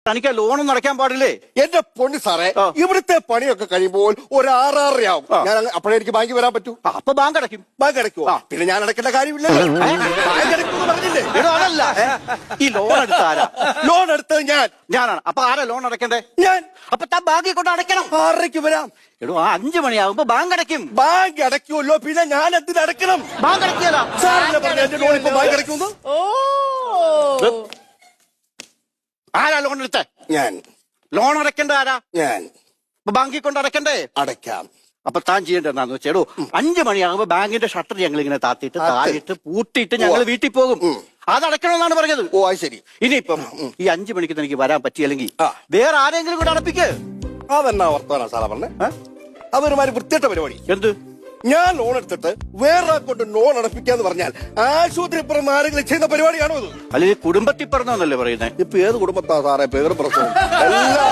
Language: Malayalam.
തനിക്ക് ലോണൊന്നും അടയ്ക്കാൻ പാടില്ലേ? എന്റെ പൊന്നു സാറേ, ഇവിടുത്തെ പണിയൊക്കെ കഴിയുമ്പോൾ ഒരു 6:30 ഞാൻ അപ്പോഴേ എനിക്ക് ബാങ്കിൽ വരാൻ പറ്റൂ. അപ്പൊ ബാങ്ക് അടയ്ക്കും. ബാങ്ക് അടയ്ക്കുവോ? പിന്നെ ഞാൻ അടയ്ക്കേണ്ട കാര്യമില്ലല്ലോ. ബാങ്ക് അടയ്ക്കുമെന്ന് പറഞ്ഞില്ലേ? എടോ അതല്ല, ഈ ലോൺ എടുത്ത ആരാ? ലോൺ എടുത്തത് ഞാനാണ്. അപ്പൊ ആരാ ലോൺ അടയ്ക്കണ്ടേ? ഞാൻ. അപ്പൊ താൻ ബാങ്കിൽ കൊണ്ട് അടയ്ക്കണം. 6:30 വരാം. എടോ ആ 5 മണിയാകുമ്പോ ബാങ്ക് അടയ്ക്കും. ബാങ്ക് അടയ്ക്കുമല്ലോ, പിന്നെ ഞാൻ എന്തിന് അടയ്ക്കണം? ബാങ്ക് അടയ്ക്കിയതാ സാറിനെ പറഞ്ഞു എന്റെ ലോൺ ഇപ്പൊ ബാങ്ക് അടയ്ക്കുന്നു. ആരാ ലോൺ എടുത്തേ? ഞാൻ. ലോൺ അടയ്ക്കേണ്ട ആരാ? ഞാൻ. അപ്പൊ ബാങ്കിൽ കൊണ്ട് അടയ്ക്കണ്ടേ? അടയ്ക്കാം. അപ്പൊ താൻ ചെയ്യേണ്ട എന്താന്ന് വെച്ചേടോ, 5 മണിയാകുമ്പോ ബാങ്കിന്റെ ഷട്ടർ ഞങ്ങൾ ഇങ്ങനെ താഴിട്ട് പൂട്ടിയിട്ട് ഞങ്ങൾ വീട്ടിൽ പോകും. അത് അടയ്ക്കണമെന്നാണ് പറഞ്ഞത്. ഓ അത് ശരി. ഇനിയിപ്പം ഈ 5 മണിക്ക് തനിക്ക് വരാൻ പറ്റിയില്ലെങ്കിൽ വേറെ ആരെങ്കിലും കൂടെ അടപ്പിക്ക്. അതെന്നാ വർത്താനാ സാറാ പറഞ്ഞേ? അതൊരുമാതിരി വൃത്തിയിട്ട പരിപാടി. എന്ത്? ഞാൻ ലോൺ എടുത്തിട്ട് വേറെ കൊണ്ട് ലോൺ അടപ്പിക്കാന്ന് പറഞ്ഞാൽ ആശുപത്രി പുറം ആരെങ്കിലും ചെയ്യുന്ന പരിപാടിയാണോ ഇത്? അല്ലെങ്കിൽ കുടുംബത്തിൽ പറഞ്ഞോന്നല്ലേ പറയുന്നത്? ഇപ്പൊ ഏത് കുടുംബത്താ സാറേ പേര് പ്രശ്നം? എല്ലാ